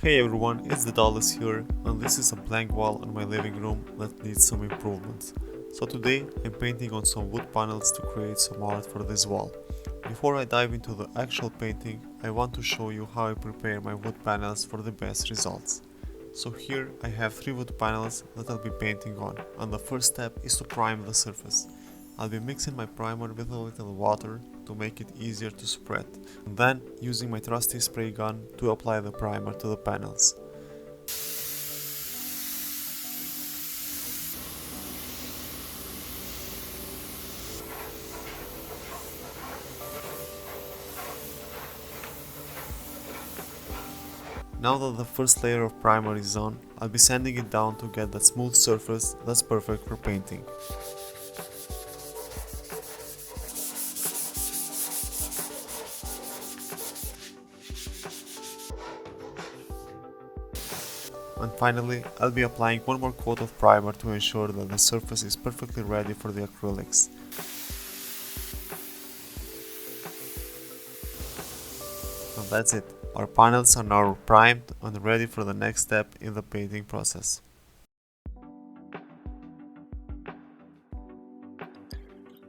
Hey everyone, it's Dedalus here, and this is a blank wall in my living room that needs some improvements. So today I'm painting on some wood panels to create some art for this wall. Before I dive into the actual painting, I want to show you how I prepare my wood panels for the best results. So here I have 3 wood panels that I'll be painting on, and the first step is to prime the surface. I'll be mixing my primer with a little water to make it easier to spread, and then using my trusty spray gun to apply the primer to the panels. Now that the first layer of primer is on, I'll be sanding it down to get that smooth surface that's perfect for painting. And finally, I'll be applying one more coat of primer to ensure that the surface is perfectly ready for the acrylics. And that's it. Our panels are now primed and ready for the next step in the painting process.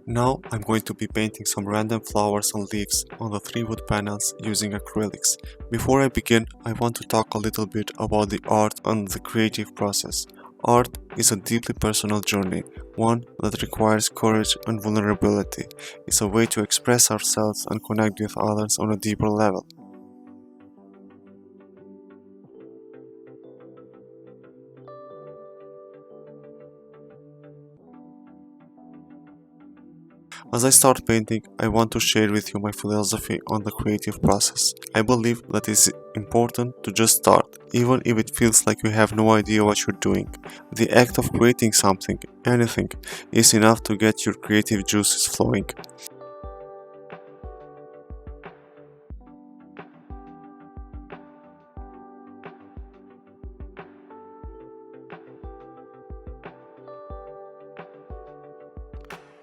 Now I'm going to be painting some random flowers and leaves on the 3 wood panels using acrylics. Before I begin, I want to talk a little bit about the art and the creative process. Art is a deeply personal journey, one that requires courage and vulnerability. It's a way to express ourselves and connect with others on a deeper level. As I start painting, I want to share with you my philosophy on the creative process. I believe that it's important to just start, even if it feels like you have no idea what you're doing. The act of creating something, anything, is enough to get your creative juices flowing.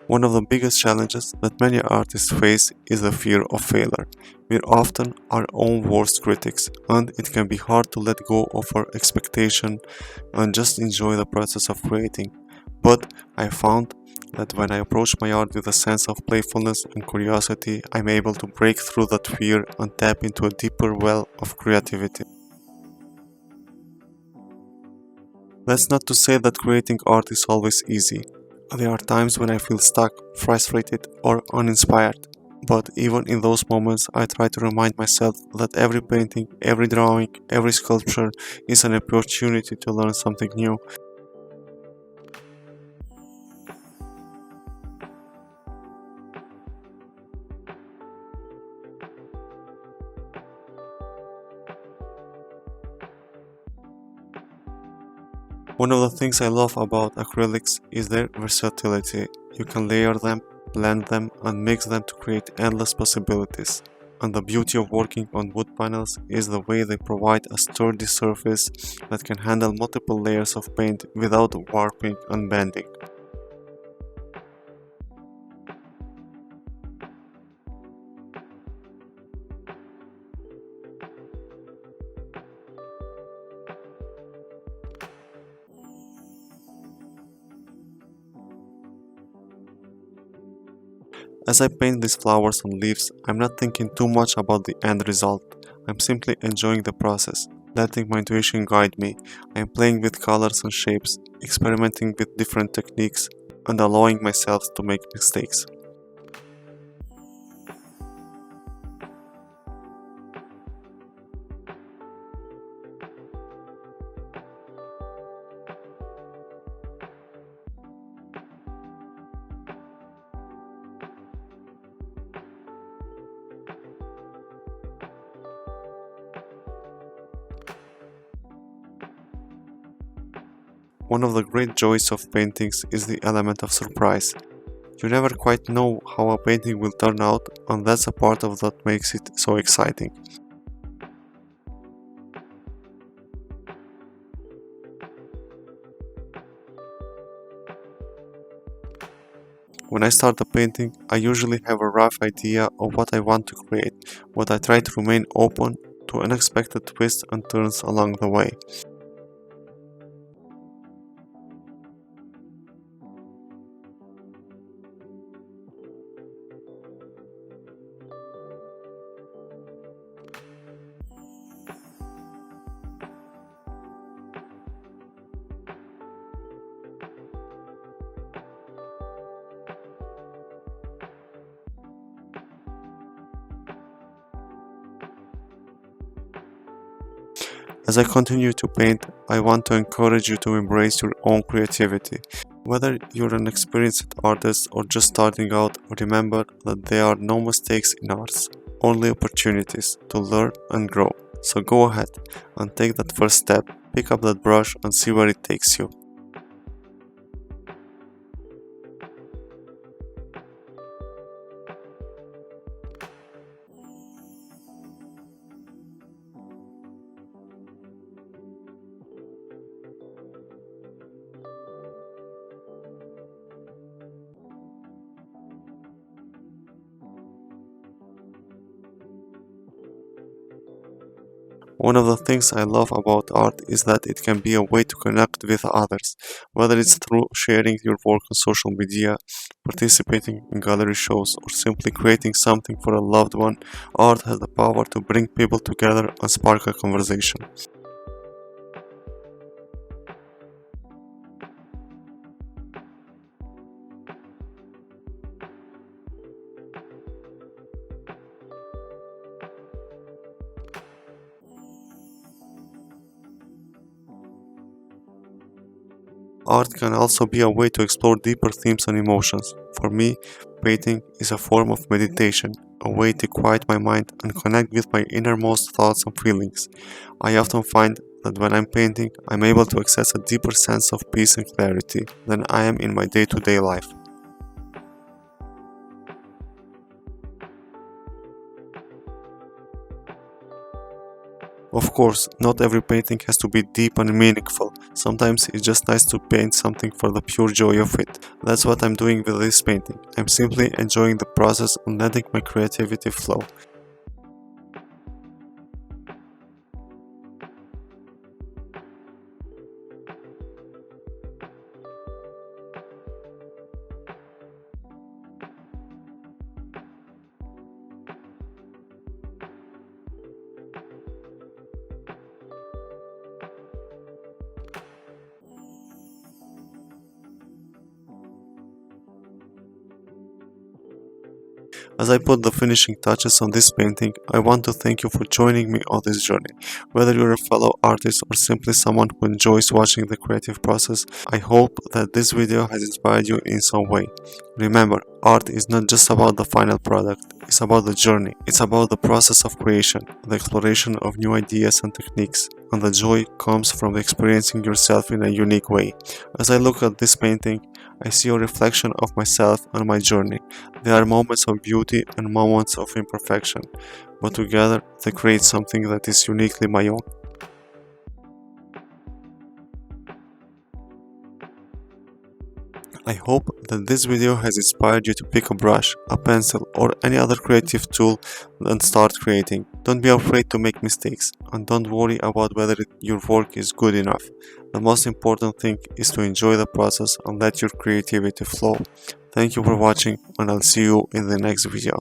One of the biggest challenges that many artists face is the fear of failure. We're often our own worst critics, and it can be hard to let go of our expectation and just enjoy the process of creating. But I found that when I approach my art with a sense of playfulness and curiosity, I'm able to break through that fear and tap into a deeper well of creativity. That's not to say that creating art is always easy. There are times when I feel stuck, frustrated, or uninspired. But even in those moments, I try to remind myself that every painting, every drawing, every sculpture is an opportunity to learn something new. One of the things I love about acrylics is their versatility. You can layer them, blend them, and mix them to create endless possibilities. And the beauty of working on wood panels is the way they provide a sturdy surface that can handle multiple layers of paint without warping and bending. As I paint these flowers and leaves, I'm not thinking too much about the end result. I'm simply enjoying the process, letting my intuition guide me. I'm playing with colors and shapes, experimenting with different techniques, and allowing myself to make mistakes. One of the great joys of paintings is the element of surprise. You never quite know how a painting will turn out, and that's a part of that makes it so exciting. When I start a painting, I usually have a rough idea of what I want to create, but I try to remain open to unexpected twists and turns along the way. As I continue to paint, I want to encourage you to embrace your own creativity. Whether you're an experienced artist or just starting out, remember that there are no mistakes in arts, only opportunities to learn and grow. So go ahead and take that first step, pick up that brush and see where it takes you. One of the things I love about art is that it can be a way to connect with others, whether it's through sharing your work on social media, participating in gallery shows, or simply creating something for a loved one. Art has the power to bring people together and spark a conversation. Art can also be a way to explore deeper themes and emotions. For me, painting is a form of meditation, a way to quiet my mind and connect with my innermost thoughts and feelings. I often find that when I'm painting, I'm able to access a deeper sense of peace and clarity than I am in my day-to-day life. Of course, not every painting has to be deep and meaningful. Sometimes it's just nice to paint something for the pure joy of it. That's what I'm doing with this painting. I'm simply enjoying the process and letting my creativity flow. As I put the finishing touches on this painting, I want to thank you for joining me on this journey. Whether you're a fellow artist or simply someone who enjoys watching the creative process, I hope that this video has inspired you in some way. Remember, art is not just about the final product, it's about the journey. It's about the process of creation, the exploration of new ideas and techniques, and the joy comes from experiencing yourself in a unique way. As I look at this painting, I see a reflection of myself and my journey. There are moments of beauty and moments of imperfection, but together they create something that is uniquely my own. I hope that this video has inspired you to pick a brush, a pencil, or any other creative tool and start creating. Don't be afraid to make mistakes, and don't worry about whether your work is good enough. The most important thing is to enjoy the process and let your creativity flow. Thank you for watching, and I'll see you in the next video.